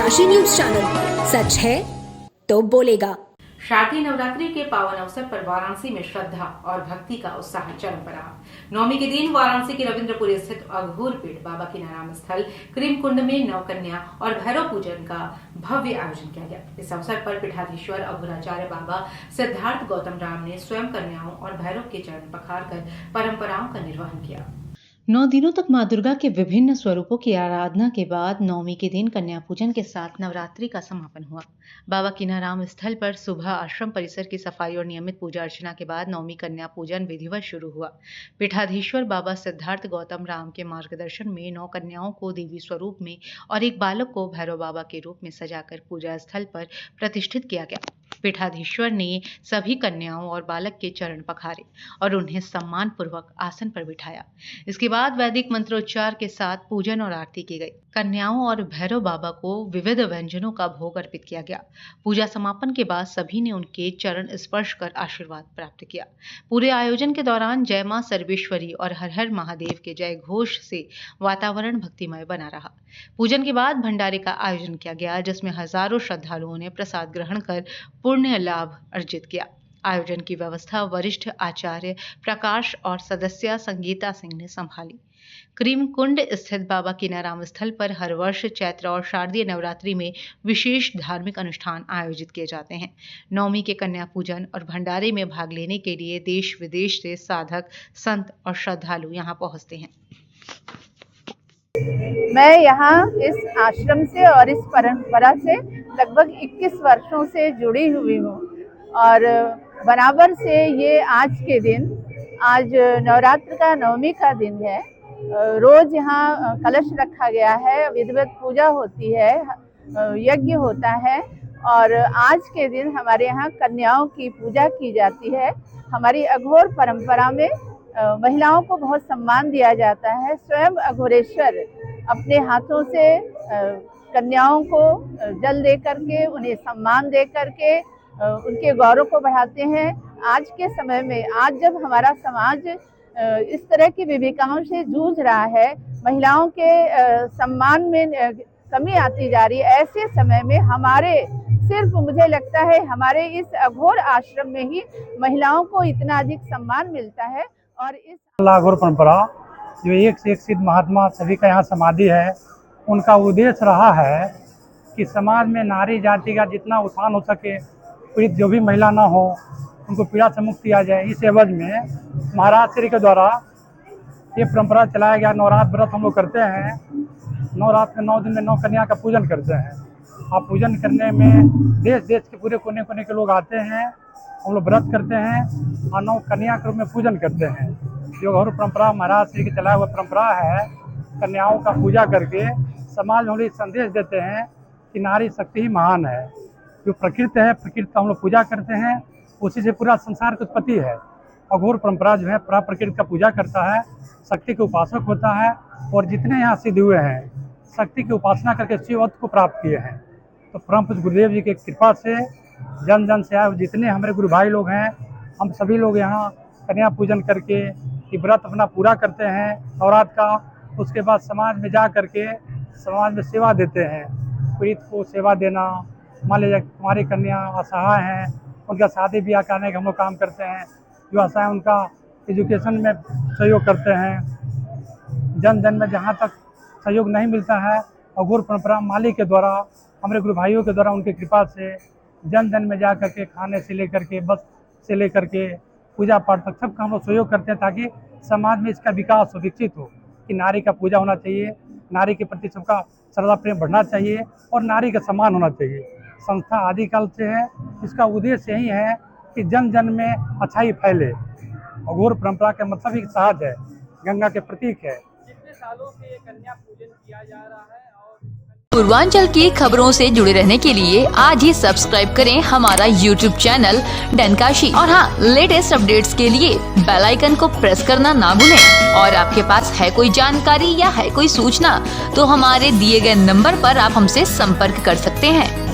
डनकाशी news channel, सच है तो बोलेगा। शारदीय नवरात्रि के पावन अवसर पर वाराणसी में श्रद्धा और भक्ति का उत्साह चरम पर रहा। नवमी के दिन वाराणसी के रविंद्रपुरी स्थित अघोर पीठ बाबा कीनाराम स्थल क्रीम कुंड में नवकन्या और भैरव पूजन का भव्य आयोजन किया गया। इस अवसर पर पीठाधीश्वर अघोराचार्य बाबा सिद्धार्थ गौतम राम ने स्वयं कन्याओं और भैरव के चरण पखारकर परंपराओं का निर्वहन किया। 9 दिनों तक मां दुर्गा के विभिन्न स्वरूपों की आराधना के बाद नवमी के दिन कन्या पूजन के साथ नवरात्रि का समापन हुआ। बाबा कीनाराम स्थल पर सुबह आश्रम परिसर की सफाई और नियमित पूजा अर्चना के बाद नवमी कन्या पूजन विधिवत शुरू हुआ। पीठाधीश्वर बाबा सिद्धार्थ गौतम राम के मार्गदर्शन में 9 कन्याओं को देवी स्वरूप में और एक बालक को भैरव बाबा के रूप में सजाकर पूजा स्थल पर प्रतिष्ठित किया गया। पीठाधीश्वर ने सभी कन्याओं और बालक के चरण पखारे और उन्हें सम्मान पूर्वक आसन पर बिठाया। इसके बाद वैदिक मंत्रोच्चार के साथ पूजन और आरती की गई। कन्याओं और भैरव बाबा को विविध व्यंजनों का भोग अर्पित किया गया। पूजा समापन के बाद सभी ने उनके चरण स्पर्श कर आशीर्वाद प्राप्त किया। पूरे आयोजन के दौरान जय मां सर्वेश्वरी और हर हर महादेव के जय घोष से वातावरण भक्तिमय बना रहा। पूजन के बाद भंडारे का आयोजन किया गया, जिसमें हजारों श्रद्धालुओं ने प्रसाद ग्रहण कर पुण्य लाभ अर्जित किया। आयोजन की व्यवस्था वरिष्ठ आचार्य प्रकाश और सदस्य संगीता सिंह ने संभाली। क्रीम कुंड स्थित बाबा कीनाराम स्थल पर हर वर्ष चैत्र और शारदीय नवरात्रि में विशेष धार्मिक अनुष्ठान आयोजित किए जाते हैं। नवमी के कन्या पूजन और भंडारे में भाग लेने के लिए देश विदेश से साधक, संत और श्रद्धालु यहाँ पहुँचते हैं। मैं यहाँ इस आश्रम से और इस परंपरा से लगभग 21 वर्षों से जुड़ी हुई हूँ और बराबर से ये आज के दिन, आज नवरात्र का नवमी का दिन है। रोज यहाँ कलश रखा गया है, विधिवत पूजा होती है, यज्ञ होता है और आज के दिन हमारे यहाँ कन्याओं की पूजा की जाती है। हमारी अघोर परंपरा में महिलाओं को बहुत सम्मान दिया जाता है। स्वयं अघोरेश्वर अपने हाथों से कन्याओं को जल दे करके, उन्हें सम्मान दे करके उनके गौरव को बढ़ाते हैं। आज के समय में, आज जब हमारा समाज इस तरह की विविधताओं से जूझ रहा है, महिलाओं के सम्मान में कमी आती जा रही है, ऐसे समय में हमारे सिर्फ मुझे लगता है हमारे इस अघोर आश्रम में ही महिलाओं को इतना अधिक सम्मान मिलता है। और इस अघोर परंपरा जो एक से एक सिद्ध महात्मा सभी का यहाँ समाधि है, उनका उद्देश्य रहा है कि समाज में नारी जाति का जितना उत्थान हो सके, पीड़ित जो भी महिला ना हो उनको पीड़ा से मुक्ति आ जाए। इस एवज में महाराज श्री के द्वारा ये परंपरा चलाया गया। नवरात्र व्रत हम लोग करते हैं। नवरात्र में 9 दिन में 9 कन्या का पूजन करते हैं। आप पूजन करने में देश देश के पूरे कोने कोने के लोग आते हैं। हम लोग व्रत करते हैं और 9 कन्या के रूप में पूजन करते हैं। जो अघोर परंपरा महाराज श्री की चलाया हुआ परंपरा है, कन्याओं का पूजा करके समाज में हम लोग संदेश देते हैं कि नारी शक्ति ही महान है। जो प्रकृति है, प्रकृति का हम लोग पूजा करते हैं, उसी से पूरा संसार की उत्पत्ति है। अघोर परंपरा जो है पूरा प्रकृति का पूजा करता है, शक्ति के उपासक होता है और जितने यहाँ सिद्ध हुए हैं शक्ति की उपासना करके शिवत्व को प्राप्त किए हैं। तो परम पूज्य गुरुदेव जी की कृपा से जन जन से आए जितने हमारे गुरु भाई लोग हैं, हम सभी लोग यहाँ कन्या पूजन करके ये व्रत अपना पूरा करते हैं नवरात्र का। उसके बाद समाज में जा करके समाज में सेवा देते हैं। पीड़ित को सेवा देना, मान लीजिए हमारी कन्या असहाय हैं, उनका शादी ब्याह कराने का हम लोग काम करते हैं। जो असहाय उनका एजुकेशन में सहयोग करते हैं। जन जन में जहाँ तक सहयोग नहीं मिलता है, अघोर परंपरा माली के द्वारा, हमारे गुरु भाइयों के द्वारा, उनकी कृपा से जन जन में जा करके खाने से लेकर के बस से लेकर के पूजा पाठ तक सबका हम लोग सहयोग करते हैं, ताकि समाज में इसका विकास हो, विकसित हो कि नारी का पूजा होना चाहिए, नारी के प्रति सबका श्रद्धा प्रेम बढ़ना चाहिए और नारी का सम्मान होना चाहिए। संस्था आदिकाल से है, इसका उद्देश्य यही है कि जन जन में अच्छाई फैले। अघोर परंपरा का मतलब ही सहज है, गंगा के प्रतीक है। कितने सालों से ये कन्या पूजन किया जा रहा है? पूर्वांचल की खबरों से जुड़े रहने के लिए आज ही सब्सक्राइब करें हमारा YouTube चैनल डनकाशी और हाँ, लेटेस्ट अपडेट्स के लिए बेल आइकन को प्रेस करना ना भूलें। और आपके पास है कोई जानकारी या है कोई सूचना तो हमारे दिए गए नंबर पर आप हमसे संपर्क कर सकते हैं।